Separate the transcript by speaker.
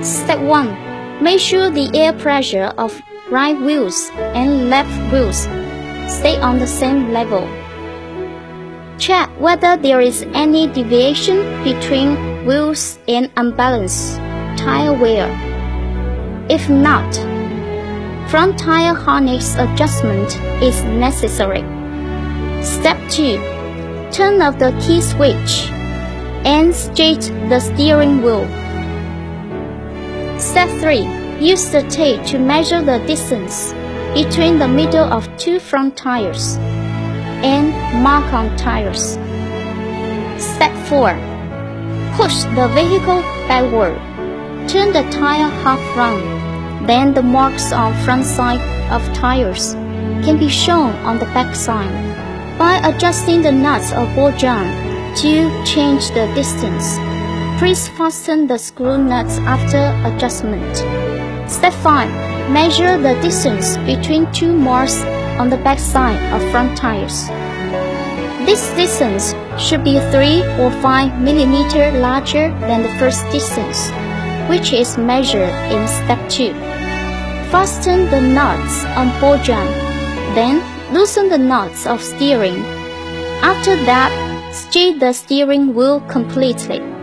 Speaker 1: Step 1. Measure the air pressure of right wheels and left wheels. Stay on the same level. Check whether there is any deviation between wheels and unbalanced tire wear. If not, front tire harness adjustment is necessary. Step 2. Turn off the key switch and straight the steering wheel. Step 3. Use the tape to measure the distance between the middle of two front tires and mark on tires. Step 4. Push the vehicle backward. Turn the tire half round. Then the marks on front side of tires can be shown on the back side. By adjusting the nuts or ball joint to change the distance, please fasten the screw nuts after adjustment. Step 5. Measure the distance between two marks on the back side of front tires. This distance should be 3 or 5 mm larger than the first distance, which is measured in Step 2. Fasten the nuts on ball joint, then loosen the nuts of steering. After that, straighten the steering wheel completely.